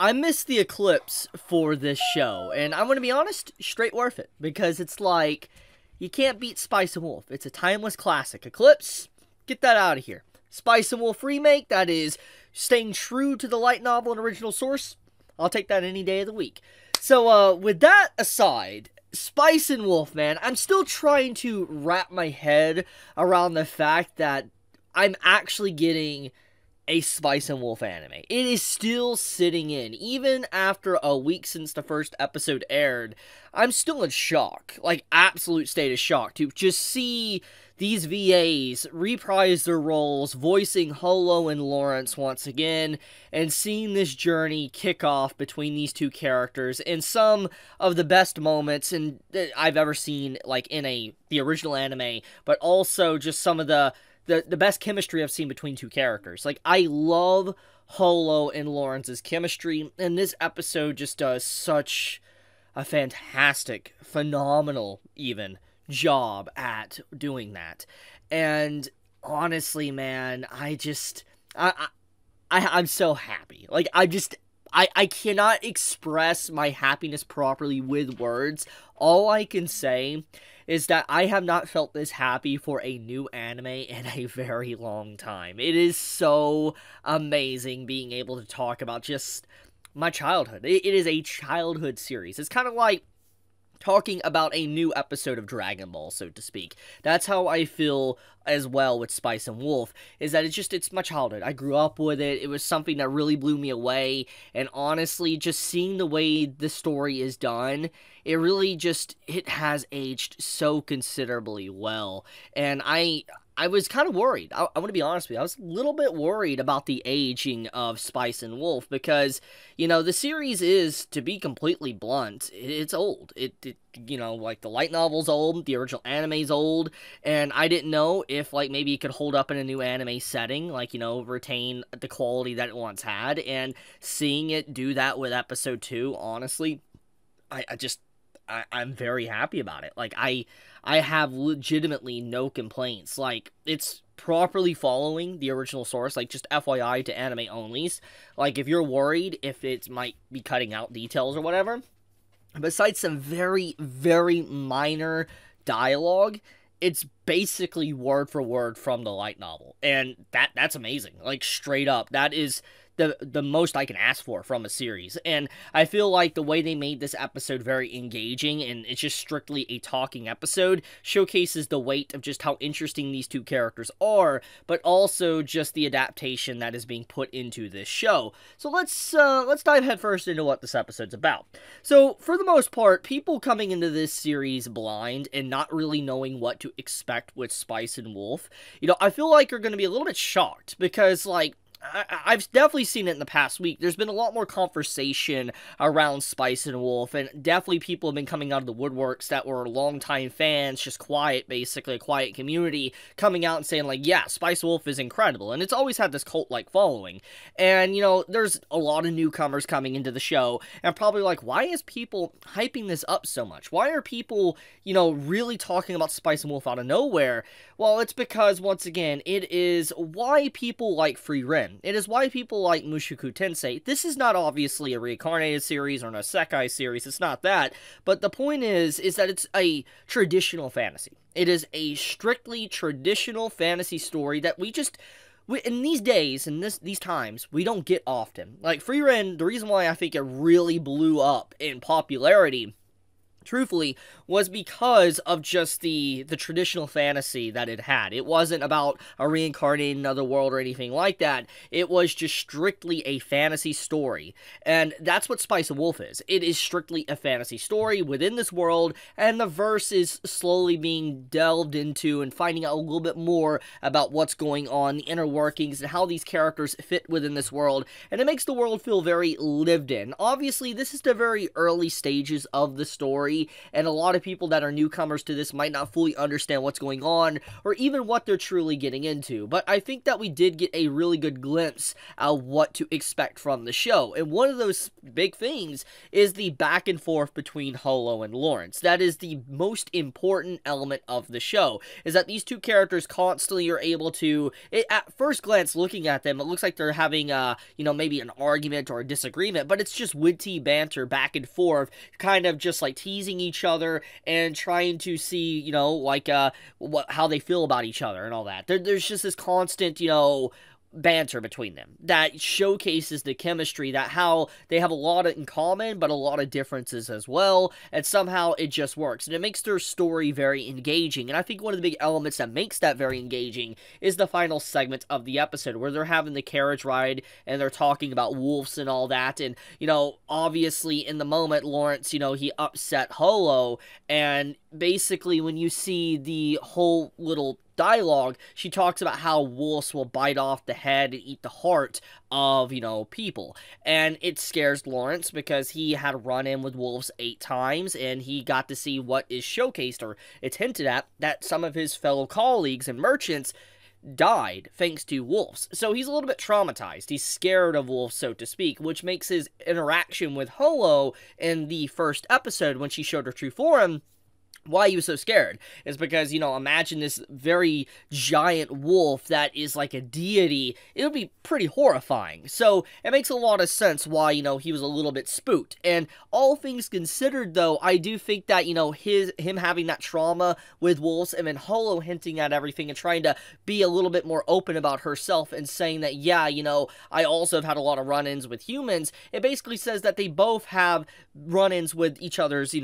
I missed the Eclipse for this show, and I'm gonna be honest, straight worth it, because it's like, you can't beat Spice Wolf. It's a timeless classic. Eclipse, get that out of here. Spice Wolf Remake, that is staying true to the light novel and original source, I'll take that any day of the week. So, with that aside, Spice and Wolf, man, I'm still trying to wrap my head around the fact that I'm actually getting a Spice and Wolf anime. It is still sitting in. Even after a week since the first episode aired, I'm still in shock. Like, absolute state of shock to just see these VAs reprise their roles, voicing Holo and Lawrence once again, and seeing this journey kick off between these two characters in some of the best moments I've ever seen, like, in the original anime, but also just some of the best chemistry I've seen between two characters. Like, I love Holo and Lawrence's chemistry, and this episode just does such a fantastic, phenomenal, even, job at doing that. And honestly, man, I'm so happy. Like, I cannot express my happiness properly with words. All I can say is that I have not felt this happy for a new anime in a very long time. It is so amazing being able to talk about just my childhood. It is a childhood series. It's kind of like talking about a new episode of Dragon Ball, so to speak. That's how I feel as well with Spice and Wolf, is that it's my childhood. I grew up with it. It was something that really blew me away, and honestly, just seeing the way the story is done, it has aged so considerably well, and I was kind of worried. I want to be honest with you. I was a little bit worried about the aging of Spice and Wolf because, the series is, to be completely blunt, it's old. Like, the light novel's old, the original anime's old, and I didn't know if, like, maybe it could hold up in a new anime setting, like, retain the quality that it once had, and seeing it do that with episode 2, honestly, I'm very happy about it. Like, I have legitimately no complaints. Like, it's properly following the original source, like, just FYI to anime onlys. Like, if you're worried if it might be cutting out details or whatever, besides some very, very minor dialogue, it's basically word for word from the light novel. And that's amazing. Like, straight up, that is the most I can ask for from a series. And I feel like the way they made this episode very engaging, and it's just strictly a talking episode, showcases the weight of just how interesting these two characters are, but also just the adaptation that is being put into this show. So let's dive headfirst into what this episode's about. So, for the most part, people coming into this series blind and not really knowing what to expect with Spice and Wolf, I feel like are going to be a little bit shocked, because, like, I've definitely seen it in the past week. There's been a lot more conversation around Spice and Wolf, and definitely people have been coming out of the woodworks that were longtime fans, just basically a quiet community, coming out and saying, like, yeah, Spice Wolf is incredible, and it's always had this cult-like following. And, there's a lot of newcomers coming into the show, and probably like, why is people hyping this up so much? Why are people, really talking about Spice and Wolf out of nowhere? Well, it's because, once again, it is why people like Free Ren. It is why people like Mushoku Tensei. This is not obviously a reincarnated series or an isekai series. It's not that. But the point is that it's a traditional fantasy. It is a strictly traditional fantasy story that in these days, in these times, we don't get often. Like, Free Ren, the reason why I think it really blew up in popularity, truthfully, was because of just the traditional fantasy that it had. It wasn't about a reincarnated another world or anything like that. It was just strictly a fantasy story. And that's what Spice and Wolf is. It is strictly a fantasy story within this world, and the verse is slowly being delved into and finding out a little bit more about what's going on, the inner workings, and how these characters fit within this world. And it makes the world feel very lived in. Obviously, this is the very early stages of the story, story, and a lot of people that are newcomers to this might not fully understand what's going on, or even what they're truly getting into. But I think that we did get a really good glimpse of what to expect from the show, and one of those big things is the back and forth between Holo and Lawrence. That is the most important element of the show, is that these two characters constantly are able to, at first glance looking at them, it looks like they're having maybe an argument or a disagreement, but it's just witty banter back and forth, kind of just like teasing each other and trying to see, how they feel about each other and all that. There's just this constant, banter between them that showcases the chemistry, that how they have a lot in common but a lot of differences as well, and somehow it just works, and it makes their story very engaging. And I think one of the big elements that makes that very engaging is the final segment of the episode where they're having the carriage ride and they're talking about wolves and all that. And obviously in the moment, Lawrence, he upset Holo, and basically when you see the whole little dialogue, she talks about how wolves will bite off the head and eat the heart of, people. And it scares Lawrence because he had a run-in with wolves 8 times, and he got to see what is showcased, or it's hinted at, that some of his fellow colleagues and merchants died thanks to wolves. So he's a little bit traumatized. He's scared of wolves, so to speak, which makes his interaction with Holo in the first episode, when she showed her true form, why he was so scared is because, imagine this very giant wolf that is like a deity. It would be pretty horrifying. So it makes a lot of sense why, he was a little bit spooked. And all things considered, though, I do think that, him having that trauma with wolves, and then Holo hinting at everything and trying to be a little bit more open about herself and saying that, yeah, I also have had a lot of run-ins with humans. It basically says that they both have run-ins with each other's,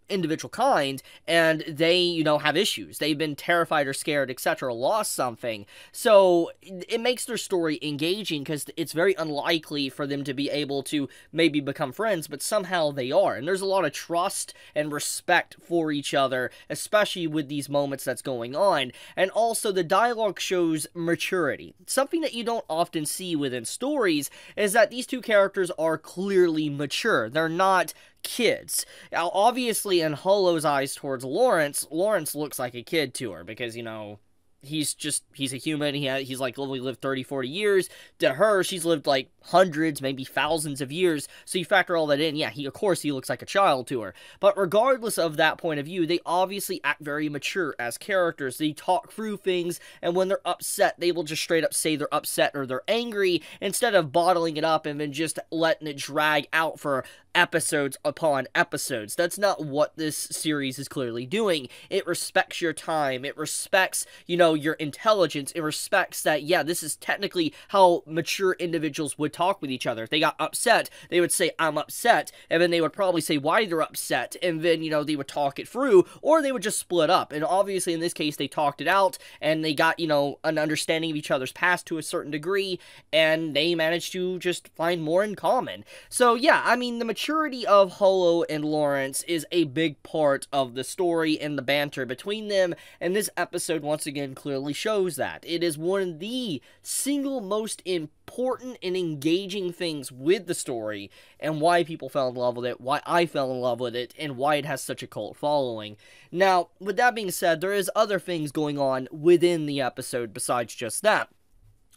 individual kind, and they, have issues. They've been terrified or scared, etc., lost something. So it makes their story engaging because it's very unlikely for them to be able to maybe become friends, but somehow they are. And there's a lot of trust and respect for each other, especially with these moments that's going on. And also the dialogue shows maturity. Something that you don't often see within stories is that these two characters are clearly mature. They're not kids. Now, obviously, in Holo's eyes towards Lawrence looks like a kid to her because, he's a human. He's like only lived 30-40 years. To her, she's lived like hundreds, maybe thousands of years. So you factor all that in, yeah, of course he looks like a child to her. But regardless of that point of view, they obviously act very mature as characters. They talk through things, and when they're upset, they will just straight up say they're upset or they're angry instead of bottling it up and then just letting it drag out for episodes upon episodes. That's not what this series is clearly doing. It respects your time. It respects, your intelligence. It respects that, yeah, this is technically how mature individuals would talk with each other. If they got upset, they would say, I'm upset, and then they would probably say why they're upset, and then, they would talk it through, or they would just split up. And obviously, in this case, they talked it out, and they got, an understanding of each other's past to a certain degree, and they managed to just find more in common. So, yeah, I mean, the maturity of Holo and Lawrence is a big part of the story and the banter between them, and this episode, once again, clearly shows that. It is one of the single most important and engaging things with the story, and why people fell in love with it, why I fell in love with it, and why it has such a cult following. Now, with that being said, there is other things going on within the episode besides just that.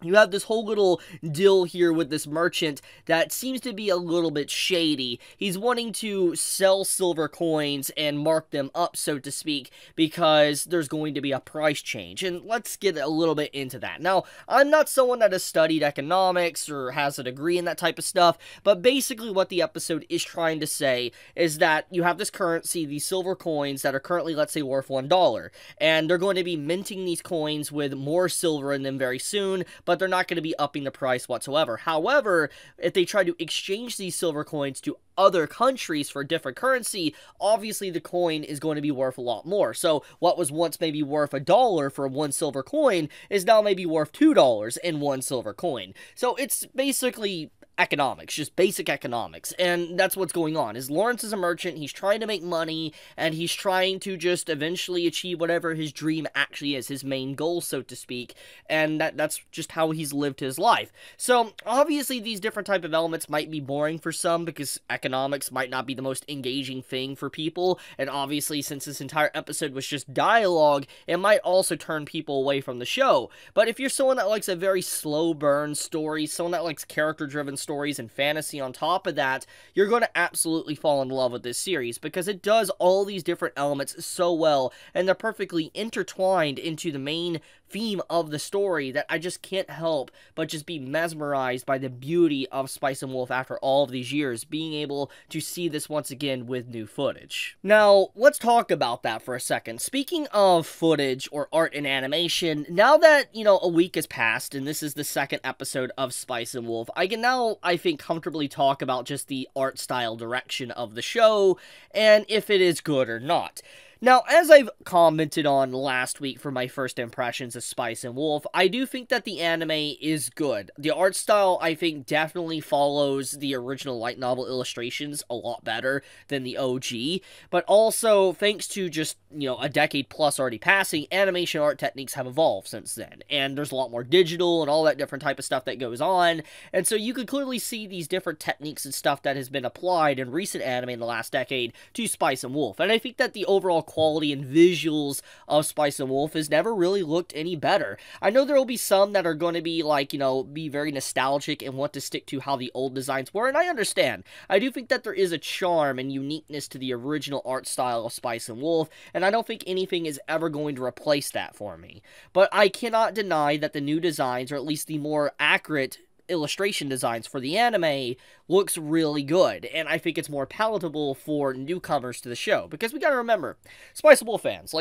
You have this whole little deal here with this merchant that seems to be a little bit shady. He's wanting to sell silver coins and mark them up, so to speak, because there's going to be a price change. And let's get a little bit into that. Now, I'm not someone that has studied economics or has a degree in that type of stuff, but basically what the episode is trying to say is that you have this currency, these silver coins that are currently, let's say, worth $1, and they're going to be minting these coins with more silver in them very soon, but they're not going to be upping the price whatsoever. However, if they try to exchange these silver coins to other countries for a different currency, obviously the coin is going to be worth a lot more. So what was once maybe worth $1 for one silver coin is now maybe worth $2 in one silver coin. So it's basically economics, just basic economics, and that's what's going on, is Lawrence is a merchant, he's trying to make money, and he's trying to just eventually achieve whatever his dream actually is, his main goal, so to speak, and that's just how he's lived his life. So, obviously, these different type of elements might be boring for some, because economics might not be the most engaging thing for people, and obviously, since this entire episode was just dialogue, it might also turn people away from the show. But if you're someone that likes a very slow burn story, someone that likes character-driven stories and fantasy on top of that, you're going to absolutely fall in love with this series, because it does all these different elements so well, and they're perfectly intertwined into the main theme of the story that I just can't help but just be mesmerized by the beauty of Spice and Wolf after all of these years, being able to see this once again with new footage. Now, let's talk about that for a second. Speaking of footage or art and animation, now that, a week has passed and this is the second episode of Spice and Wolf, I can now, I think, comfortably talk about just the art style direction of the show and if it is good or not. Now, as I've commented on last week for my first impressions of Spice and Wolf, I do think that the anime is good. The art style, I think, definitely follows the original light novel illustrations a lot better than the OG, but also, thanks to just, a decade plus already passing, animation art techniques have evolved since then, and there's a lot more digital and all that different type of stuff that goes on, and so you could clearly see these different techniques and stuff that has been applied in recent anime in the last decade to Spice and Wolf, and I think that the overall quality and visuals of Spice and Wolf has never really looked any better. I know there will be some that are going to be like, be very nostalgic and want to stick to how the old designs were, and I understand. I do think that there is a charm and uniqueness to the original art style of Spice and Wolf, and I don't think anything is ever going to replace that for me. But I cannot deny that the new designs, or at least the more accurate illustration designs for the anime, looks really good, and I think it's more palatable for newcomers to the show, because we gotta remember, Spice and Wolf fans,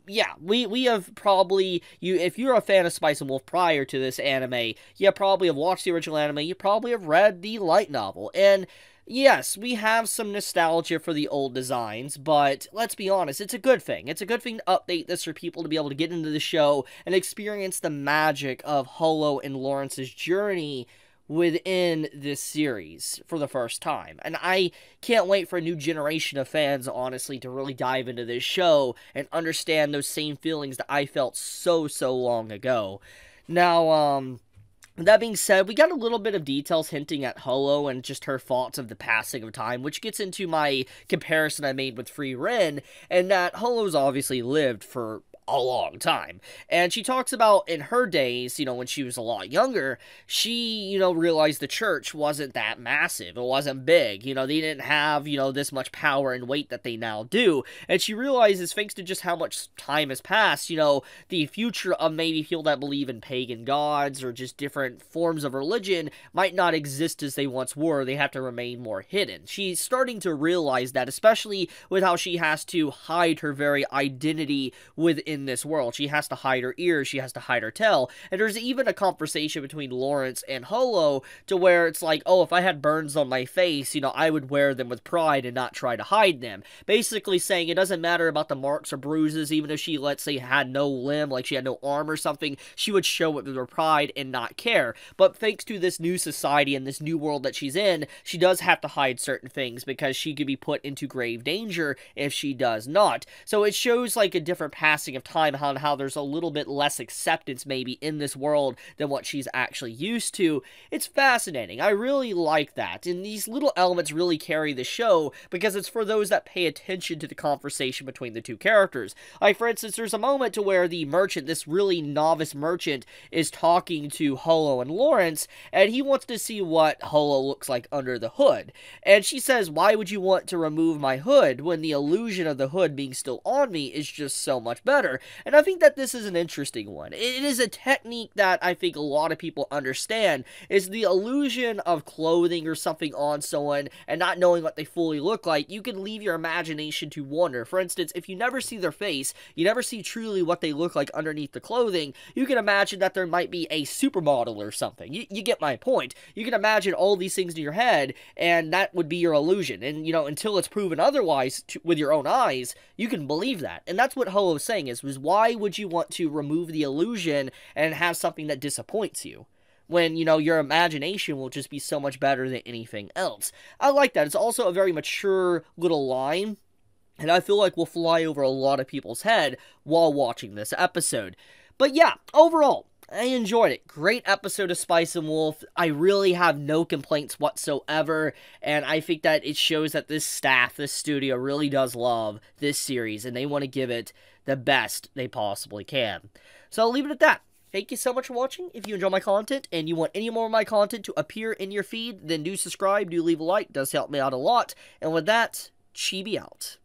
yeah, we have probably, if you're a fan of Spice and Wolf prior to this anime, you probably have watched the original anime, you probably have read the light novel, and yes, we have some nostalgia for the old designs, but let's be honest, it's a good thing. It's a good thing to update this for people to be able to get into the show and experience the magic of Holo and Lawrence's journey within this series for the first time. And I can't wait for a new generation of fans, honestly, to really dive into this show and understand those same feelings that I felt so long ago. Now, that being said, we got a little bit of details hinting at Holo and just her thoughts of the passing of time, which gets into my comparison I made with Free Ren, and that Holo's obviously lived for a long time. And she talks about in her days, when she was a lot younger, she, realized the church wasn't that massive. It wasn't big. They didn't have, this much power and weight that they now do. And she realizes, thanks to just how much time has passed, the future of maybe people that believe in pagan gods or just different forms of religion might not exist as they once were. They have to remain more hidden. She's starting to realize that, especially with how she has to hide her very identity within this world. She has to hide her ears, she has to hide her tail, and there's even a conversation between Lawrence and Holo to where it's like, oh, if I had burns on my face, I would wear them with pride and not try to hide them. Basically saying it doesn't matter about the marks or bruises, even if she, let's say, had no limb, like she had no arm or something, she would show it with her pride and not care. But thanks to this new society and this new world that she's in, she does have to hide certain things because she could be put into grave danger if she does not. So it shows like a different passing of time on how there's a little bit less acceptance maybe in this world than what she's actually used to. It's fascinating. I really like that. And these little elements really carry the show because it's for those that pay attention to the conversation between the two characters. Like, for instance, there's a moment to where the merchant, this really novice merchant, is talking to Holo and Lawrence, and he wants to see what Holo looks like under the hood. And she says, why would you want to remove my hood when the illusion of the hood being still on me is just so much better? And I think that this is an interesting one. It is a technique that I think a lot of people understand, is the illusion of clothing or something on someone and not knowing what they fully look like. You can leave your imagination to wonder. For instance, if you never see their face, you never see truly what they look like underneath the clothing, you can imagine that there might be a supermodel or something. You get my point. You can imagine all these things in your head, and that would be your illusion. And, until it's proven otherwise with your own eyes, you can believe that. And that's what Holo is saying, was why would you want to remove the illusion and have something that disappoints you? when, you know, your imagination will just be so much better than anything else. I like that. It's also a very mature little line, and I feel like will fly over a lot of people's head while watching this episode. But yeah, overall, I enjoyed it. Great episode of Spice and Wolf. I really have no complaints whatsoever, and I think that it shows that this staff, this studio, really does love this series, and they want to give it the best they possibly can. So I'll leave it at that. Thank you so much for watching. If you enjoy my content and you want any more of my content to appear in your feed, then do subscribe, do leave a like. It does help me out a lot. And with that, Chibi out.